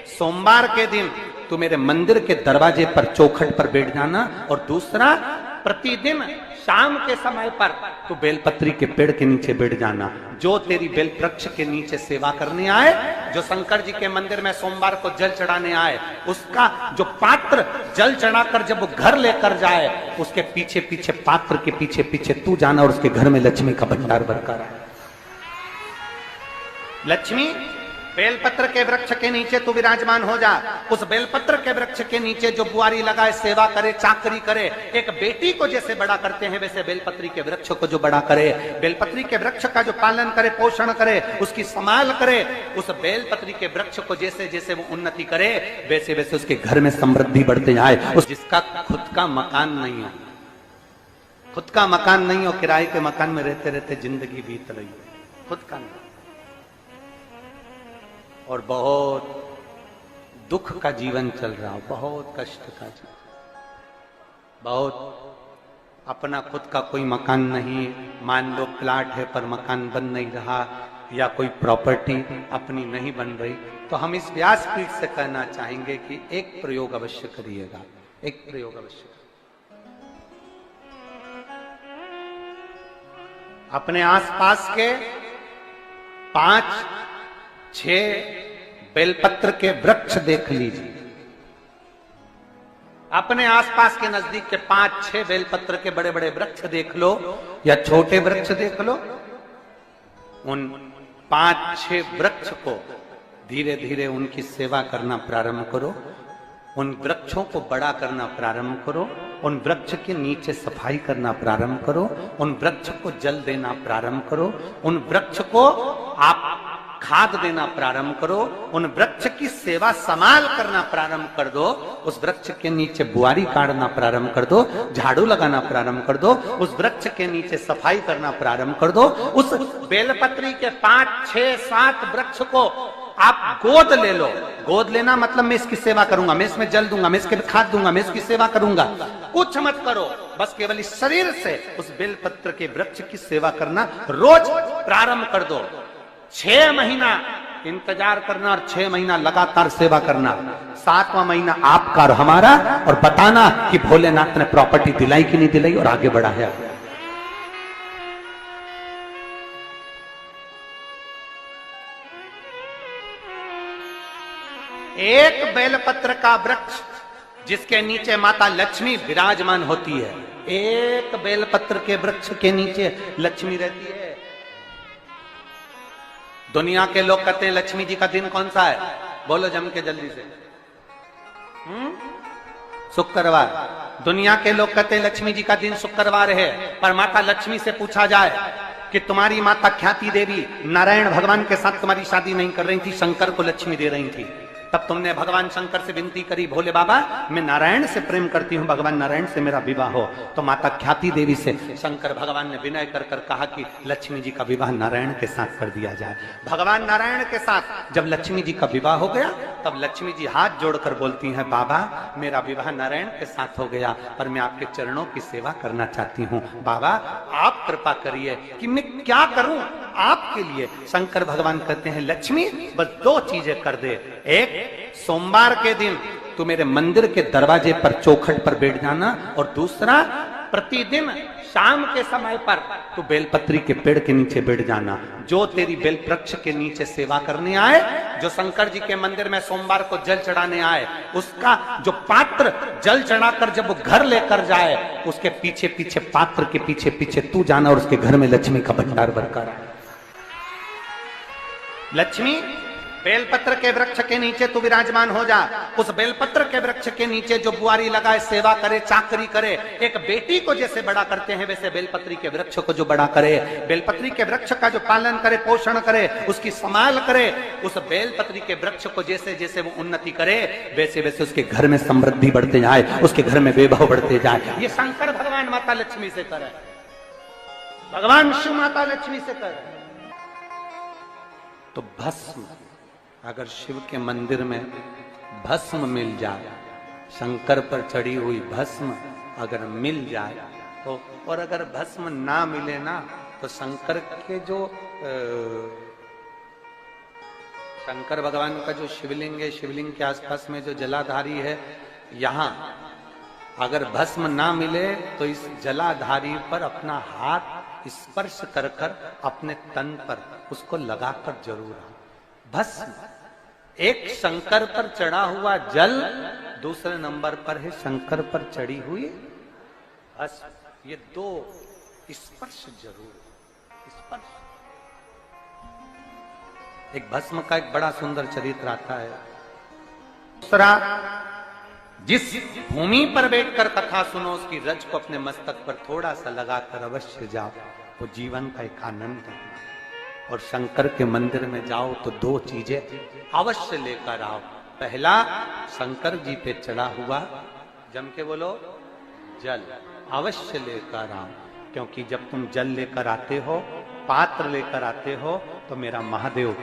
सोमवार के दिन तू मेरे मंदिर के दरवाजे पर चौखट पर बैठ जाना, और दूसरा प्रतिदिन शाम के समय पर तू बेलपत्री के पेड़ के नीचे बैठ जाना। जो तेरी बेल वृक्ष के नीचे सेवा करने आए, जो शंकर जी के मंदिर में सोमवार को जल चढ़ाने आए, उसका जो पात्र जल चढ़ाकर जब वो घर लेकर जाए, उसके पीछे पीछे, पात्र के पीछे पीछे तू जाना, और उसके घर में लक्ष्मी का भंडार भरकर आए। लक्ष्मी बेलपत्र के वृक्ष के नीचे तू विराजमान हो जा। उस बेलपत्र के वृक्ष के नीचे जो बुआरी लगाए, सेवा करे, चाकरी करे, एक बेटी को जैसे बड़ा करते हैं वैसे बेलपत्री के वृक्ष को जो बड़ा करे, बेलपत्री के वृक्ष का जो पालन करे, पोषण करे, उसकी संभाल करे, उस बेलपत्री के वृक्ष को जैसे जैसे वो उन्नति करे, वैसे वैसे उसके घर में समृद्धि बढ़ते जाए। उस जिसका खुद का मकान नहीं हो, खुद का मकान नहीं हो, किराए के मकान में रहते रहते जिंदगी बीत रही है, खुद का नहीं, और बहुत दुख का जीवन चल रहा हो, बहुत कष्ट का जीवन, बहुत अपना खुद का कोई मकान नहीं, मान लो प्लाट है पर मकान बन नहीं रहा, या कोई प्रॉपर्टी अपनी नहीं बन रही, तो हम इस व्यासपीठ से कहना चाहेंगे कि एक प्रयोग अवश्य करिएगा, एक प्रयोग अवश्य। अपने आसपास के 5-6 बेलपत्र के वृक्ष देख लीजिए, अपने आसपास के नजदीक के 5-6 बेलपत्र के बड़े बड़े वृक्ष देख लो, या छोटे वृक्ष देख लो। उन 5-6 वृक्ष को धीरे धीरे उनकी सेवा करना प्रारंभ करो, उन वृक्षों को बड़ा करना प्रारंभ करो, उन वृक्ष के नीचे सफाई करना प्रारंभ करो, उन वृक्ष को जल देना प्रारंभ करो, उन वृक्ष को आप खाद देना प्रारंभ करो, उन वृक्ष की सेवा संभाल करना प्रारंभ कर दो, उस वृक्ष के नीचे बुआरी काटना प्रारंभ कर दो, झाड़ू लगाना प्रारंभ कर दो, उस वृक्ष के नीचे सफाई करना प्रारंभ कर दो। उस बेलपत्री के 5-6-7 वृक्ष को आप गोद ले लो। गोद लेना मतलब मैं इसकी सेवा करूंगा, मैं इसमें जल दूंगा, मैं इसके खाद दूंगा, मैं इसकी सेवा करूंगा, कुछ मत करो, बस केवल इस शरीर से उस बेलपत्र के वृक्ष की सेवा करना रोज प्रारंभ कर दो। 6 महीना इंतजार करना और 6 महीना लगातार सेवा करना, 7वां महीना आपका और हमारा, और बताना कि भोलेनाथ ने प्रॉपर्टी दिलाई कि नहीं दिलाई और आगे बढ़ाया। एक बेलपत्र का वृक्ष जिसके नीचे माता लक्ष्मी विराजमान होती है, एक बेलपत्र के वृक्ष के नीचे लक्ष्मी रहती है। दुनिया के लोग कहते हैं लक्ष्मी जी का दिन कौन सा है, बोलो जम के जल्दी से। शुक्रवार। दुनिया के लोग कहते हैं लक्ष्मी जी का दिन शुक्रवार है, पर माता लक्ष्मी से पूछा जाए कि तुम्हारी माता ख्याति देवी नारायण भगवान के साथ तुम्हारी शादी नहीं कर रही थी, शंकर को लक्ष्मी दे रही थी, तब तुमने भगवान शंकर से विनती करी, भोले बाबा मैं नारायण से प्रेम करती हूँ, भगवान नारायण से मेरा विवाह हो। तो माता ख्याति देवी से शंकर भगवान ने विनय कर कर कहा कि लक्ष्मी जी का विवाह नारायण के साथ कर दिया जाए। भगवान नारायण के साथ जब लक्ष्मी जी का विवाह हो गया, तब लक्ष्मी जी हाथ जोड़कर बोलती हैं, बाबा मेरा विवाह नारायण के साथ हो गया, पर मैं आपके चरणों की सेवा करना चाहती हूँ, बाबा आप कृपा करिए कि मैं क्या करूं आपके लिए। शंकर भगवान कहते हैं, लक्ष्मी बस 2 चीजें कर दे, एक सोमवार के दिन तू मेरे मंदिर के दरवाजे पर चौखट पर बैठ जाना, और दूसरा प्रतिदिन शाम के समय पर तू बेलपत्री के पेड़ के नीचे बैठ जाना। जो तेरी बेल वृक्ष के नीचे सेवा करने आए, जो शंकर जी के मंदिर में सोमवार को जल चढ़ाने आए, उसका जो पात्र जल चढ़ाकर जब वो घर लेकर जाए, उसके पीछे पीछे, पात्र के पीछे पीछे तू जाना, और उसके घर में लक्ष्मी का भंडार भरकर आए। लक्ष्मी बेलपत्र के वृक्ष के नीचे तू विराजमान हो जा। उस बेलपत्र के वृक्ष के नीचे जो बुआरी लगाए, सेवा करे, चाकरी करे, एक बेटी को जैसे बड़ा करते हैं वैसे बेलपत्री के वृक्ष को जो बड़ा करे, बेलपत्री के वृक्ष का जो पालन करे, पोषण करे, उसकी संभाल करे, उस बेलपत्री के वृक्ष को जैसे जैसे वो उन्नति करे, वैसे वैसे उसके घर में समृद्धि बढ़ते जाए, उसके घर में वैभव बढ़ते जाए। ये शंकर भगवान माता लक्ष्मी से करे, भगवान शिव माता लक्ष्मी से करे। तो भस्म, अगर शिव के मंदिर में भस्म मिल जाए, शंकर पर चढ़ी हुई भस्म अगर मिल जाए तो, और अगर भस्म ना मिले ना, तो शंकर के जो शंकर भगवान का जो शिवलिंग है, शिवलिंग के आसपास में जो जलाधारी है, यहाँ अगर भस्म ना मिले तो इस जलाधारी पर अपना हाथ स्पर्श कर कर अपने तन पर उसको लगाकर जरूर आओ। भस्म एक शंकर पर चढ़ा हुआ जल, दूसरे नंबर पर है शंकर पर चढ़ी हुई भस्म। ये दो स्पर्श जरूर, स्पर्श। एक भस्म का एक बड़ा सुंदर चरित्र आता है। दूसरा, जिस भूमि पर बैठकर कथा सुनो उसकी रज को अपने मस्तक पर थोड़ा सा लगाकर अवश्य जाओ, वो जीवन का एक आनंद है। और शंकर के मंदिर में जाओ तो दो चीजें अवश्य लेकर आओ। पहला, शंकर जी पे चढ़ा हुआ, जम के बोलो, जल अवश्य लेकर आओ। क्योंकि जब तुम जल लेकर आते हो, पात्र लेकर आते हो, तो मेरा महादेव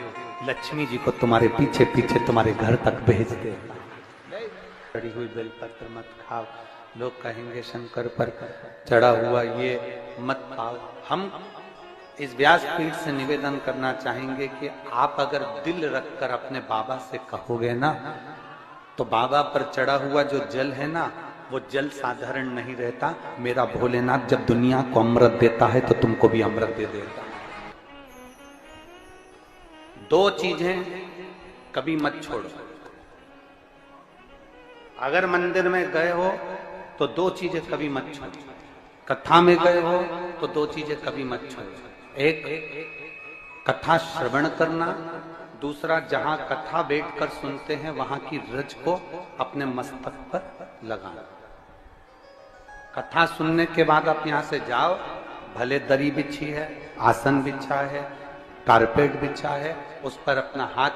लक्ष्मी जी को तुम्हारे पीछे पीछे तुम्हारे घर तक भेज देगा। चढ़ी हुई बेलपत्र मत खाओ, लोग कहेंगे शंकर पर चढ़ा हुआ ये मत खाओ। हम इस व्यासपीठ से निवेदन करना चाहेंगे कि आप अगर दिल रखकर अपने बाबा से कहोगे ना, तो बाबा पर चढ़ा हुआ जो जल है ना, वो जल साधारण नहीं रहता। मेरा भोलेनाथ जब दुनिया को अमृत देता है तो तुमको भी अमृत दे देता है। दो चीजें कभी मत छोड़ो। अगर मंदिर में गए हो तो दो चीजें कभी मत छोड़ो। कथा में गए हो तो दो चीजें कभी मत छोड़ो। एक, कथा श्रवण करना। दूसरा, जहां कथा बैठकर सुनते हैं वहां की रज को अपने मस्तक पर लगाना। कथा सुनने के बाद आप यहां से जाओ, भले दरी बिछी है, आसन बिछा है, कारपेट बिछा है, उस पर अपना हाथ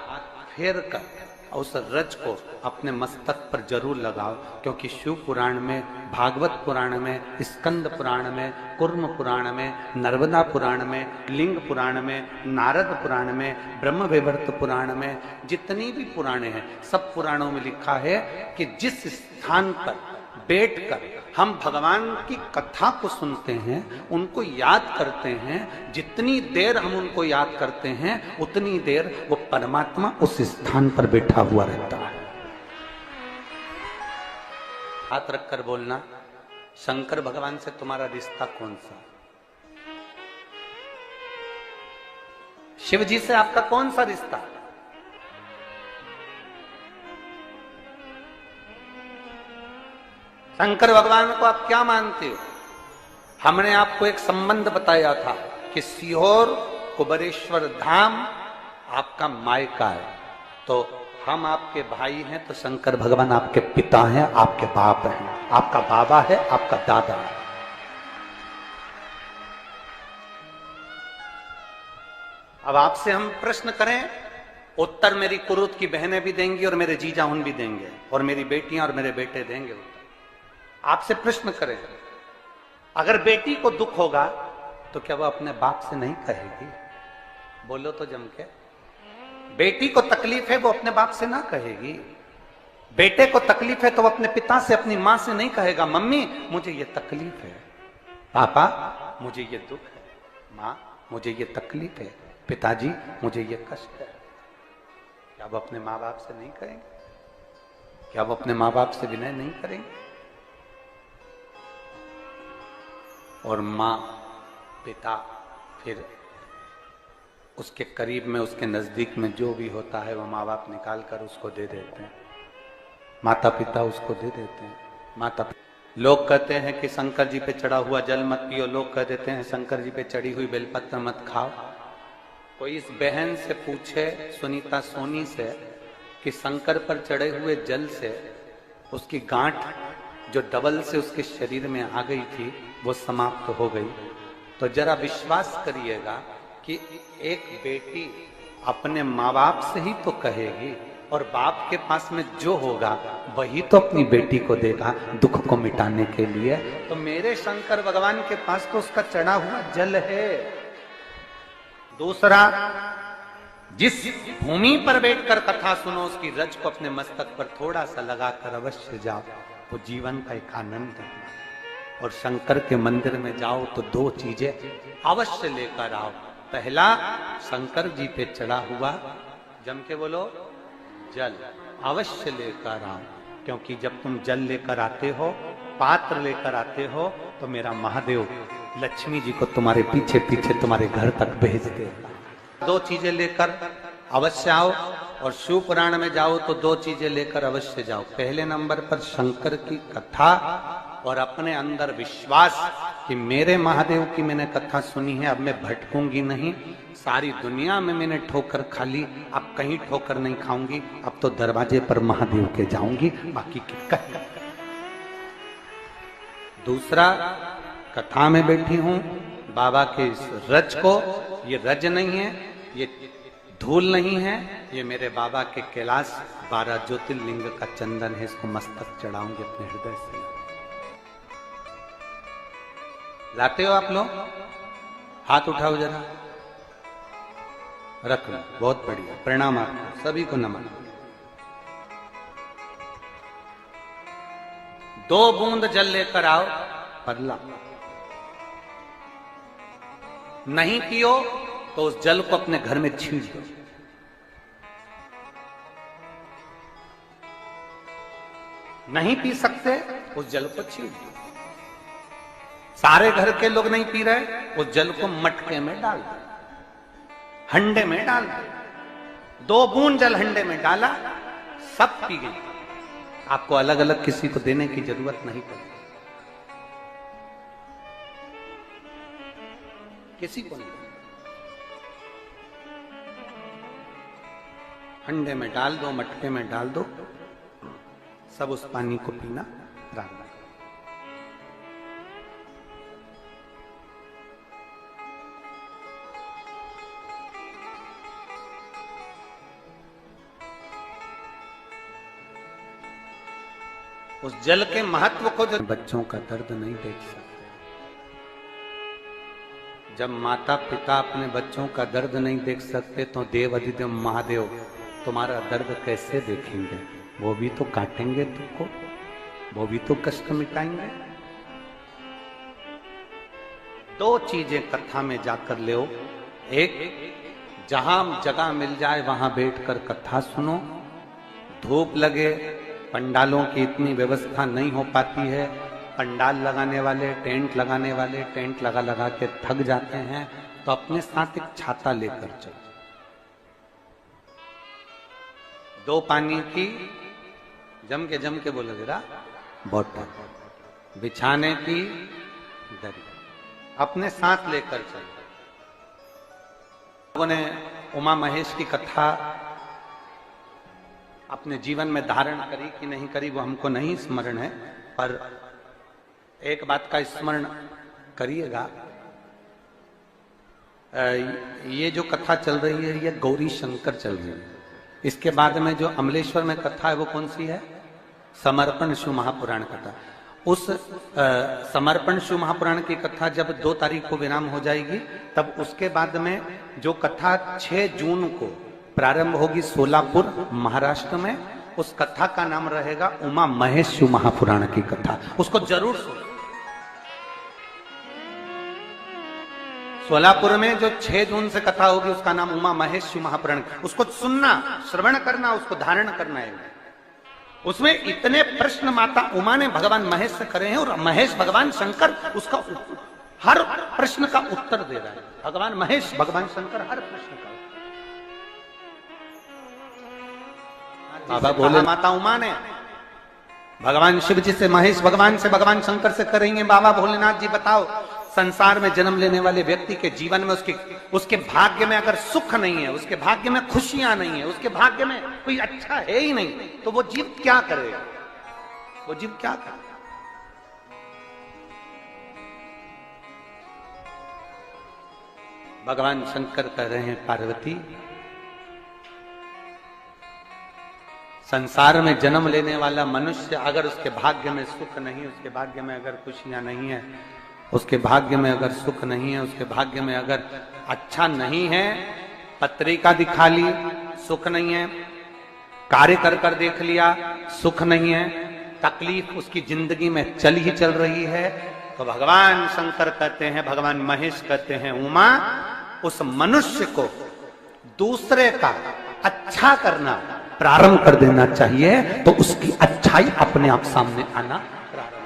फेर कर उस रज को अपने मस्तक पर जरूर लगाओ। क्योंकि शिव पुराण में, भागवत पुराण में, स्कंद पुराण में, कुर्म पुराण में, नर्मदा पुराण में, लिंग पुराण में, नारद पुराण में, ब्रह्म वैवर्त पुराण में, जितनी भी पुराणे हैं, सब पुराणों में लिखा है कि जिस स्थान पर बैठकर हम भगवान की कथा को सुनते हैं, उनको याद करते हैं, जितनी देर हम उनको याद करते हैं उतनी देर वो परमात्मा उस स्थान पर बैठा हुआ रहता है। हाथ रखकर बोलना, शंकर भगवान से तुम्हारा रिश्ता कौन सा? शिव जी से आपका कौन सा रिश्ता? शंकर भगवान को आप क्या मानते हो? हमने आपको एक संबंध बताया था कि सीहोर कुबेरेश्वर धाम आपका मायका है, तो हम आपके भाई हैं, तो शंकर भगवान आपके पिता हैं, आपके बाप हैं, आपका बाबा है, आपका दादा है। अब आपसे हम प्रश्न करें, उत्तर मेरी कुरुत की बहनें भी देंगी और मेरे जीजा उन भी देंगे, और मेरी बेटियां और मेरे बेटे देंगे उत्तर। आपसे प्रश्न करें, अगर बेटी को दुख होगा तो क्या वो अपने बाप से नहीं कहेगी? बोलो तो जम के। बेटी को तकलीफ है वो अपने बाप से ना कहेगी। बेटे को तकलीफ है तो वो अपने पिता से, अपनी मां से नहीं कहेगा, मम्मी मुझे ये तकलीफ है, पापा मुझे ये दुख है, मां मुझे ये तकलीफ है, पिताजी मुझे ये कष्ट है। क्या वो अपने माँ बाप से नहीं करेंगे? क्या वो अपने माँ बाप से विनय नहीं करेंगे? और माँ, पिता, फिर उसके करीब में, उसके नजदीक में जो भी होता है वो माँ बाप निकाल कर उसको दे देते हैं, माता पिता उसको दे देते हैं। माता, लोग कहते हैं कि शंकर जी पे चढ़ा हुआ जल मत पियो, लोग कह देते हैं शंकर जी पे चढ़ी हुई बेलपत्र मत खाओ। कोई इस बहन से पूछे, सुनीता सोनी से, कि शंकर पर चढ़े हुए जल से उसकी गांठ जो डबल से उसके शरीर में आ गई थी वो समाप्त हो गई, तो जरा विश्वास करिएगा कि एक बेटी अपने माँ बाप से ही तो कहेगी, और बाप के पास में जो होगा वही तो अपनी बेटी को देगा दुख को मिटाने के लिए। तो मेरे शंकर भगवान के पास तो उसका चढ़ा हुआ जल है। दूसरा, जिस भूमि पर बैठकर कथा सुनो उसकी रज को अपने मस्तक पर थोड़ा सा लगाकर अवश्य जाओ, वो जीवन का एक आनंद है। और शंकर के मंदिर में जाओ तो दो चीजें अवश्य लेकर आओ। पहला, शंकर जी पे चढ़ा हुआ जम के बोलो, जल अवश्य लेकर आओ, क्योंकि जब तुम जल लेकर आते हो, पात्र लेकर आते हो, तो मेरा महादेव लक्ष्मी जी को तुम्हारे पीछे पीछे तुम्हारे घर तक भेज देगा। 2 चीजें लेकर अवश्य आओ, और शिव पुराण में जाओ तो 2 चीजें लेकर अवश्य जाओ। पहले नंबर पर शंकर की कथा और अपने अंदर विश्वास कि मेरे महादेव की मैंने कथा सुनी है, अब मैं भटकूंगी नहीं। सारी दुनिया में मैंने ठोकर खा ली, अब कहीं ठोकर नहीं खाऊंगी, अब तो दरवाजे पर महादेव के जाऊंगी, बाकी क्या। दूसरा, कथा में बैठी हूं बाबा के इस रज को, ये रज नहीं है, ये धूल नहीं है, ये मेरे बाबा के कैलाश 12 ज्योतिर्लिंग का चंदन है, इसको मस्तक चढ़ाऊंगे अपने हृदय से। लाते हो आप लोग? हाथ उठाओ जरा, रख लो, बहुत बढ़िया, प्रणाम आपको सभी को, नमन। 2 बूंद जल लेकर आओ, पल्ला नहीं पियो तो उस जल को अपने घर में छींट दो। नहीं पी सकते, उस जल को छींट दो। सारे घर के लोग नहीं पी रहे, उस जल को मटके में डाल दो, हंडे में डाल दो। 2 बूंद जल हंडे में डाला, सब पी गई। आपको अलग अलग किसी को देने की जरूरत नहीं पड़ती, किसी को नहीं। हंडे में डाल दो, मटके में डाल दो, सब उस पानी को पीना आरंभ करो। उस जल के महत्व को जो बच्चों का दर्द नहीं देख सकते, जब माता पिता अपने बच्चों का दर्द नहीं देख सकते, तो देव अधिदेव महादेव तुम्हारा दर्द कैसे देखेंगे? वो भी तो काटेंगे तुमको, वो भी तो कष्ट मिटाएंगे। 2 चीजें कथा में जाकर ले। एक, जहां जगह मिल जाए वहां बैठकर कथा सुनो। धूप लगे, पंडालों की इतनी व्यवस्था नहीं हो पाती है, पंडाल लगाने वाले, टेंट लगाने वाले टेंट लगा लगा के थक जाते हैं, तो अपने साथ एक छाता लेकर चलो। 2 पानी की जम के बोलो जरा, बोतल, बिछाने की दरी अपने साथ लेकर चलो। लोगों ने उमा महेश की कथा अपने जीवन में धारण करी कि नहीं करी वो हमको नहीं स्मरण है, पर एक बात का स्मरण करिएगा, ये जो कथा चल रही है ये गौरी शंकर चल रही है। इसके बाद में जो अमलेश्वर में कथा है वो कौन सी है? समर्पण शिव महापुराण कथा। उस समर्पण शिव महापुराण की कथा जब 2 तारीख को विराम हो जाएगी, तब उसके बाद में जो कथा 6 जून को प्रारंभ होगी सोलापुर महाराष्ट्र में, उस कथा का नाम रहेगा उमा महेश शिव महापुराण की कथा। उसको जरूर सुनो। सोलापुर में जो 6 जून से कथा होगी उसका नाम उमा महेश शिव महापुराण। उसको सुनना, श्रवण करना, उसको धारण करना है। उसमें इतने प्रश्न माता उमा ने भगवान महेश से करे हैं, और महेश भगवान शंकर उसका हर प्रश्न का उत्तर दे रहा है। भगवान महेश, भगवान शंकर हर प्रश्न का। बाबा बोले माता उमा ने भगवान शिव जी से, महेश भगवान से, भगवान शंकर से करेंगे, बाबा भोलेनाथ जी बताओ, संसार में जन्म लेने वाले व्यक्ति के जीवन में उसके भाग्य में अगर सुख नहीं है, उसके भाग्य में खुशियां नहीं है, उसके भाग्य में कोई अच्छा है ही नहीं, तो वो जीव क्या करेगा? वो जीव क्या करेगा? भगवान शंकर कह रहे हैं, पार्वती, संसार में जन्म लेने वाला मनुष्य अगर उसके भाग्य में सुख नहीं, उसके भाग्य में अगर खुशियां नहीं है, उसके भाग्य में अगर सुख नहीं है, उसके भाग्य में अगर अच्छा नहीं है, पत्रिका दिखा ली सुख नहीं है, कार्य कर कर देख लिया सुख नहीं है, तकलीफ उसकी जिंदगी में चल ही चल रही है, तो भगवान शंकर कहते हैं, भगवान महेश कहते हैं, उमा, उस मनुष्य को दूसरे का अच्छा करना प्रारंभ कर देना चाहिए, तो उसकी अच्छाई अपने आप सामने आना प्रारंभ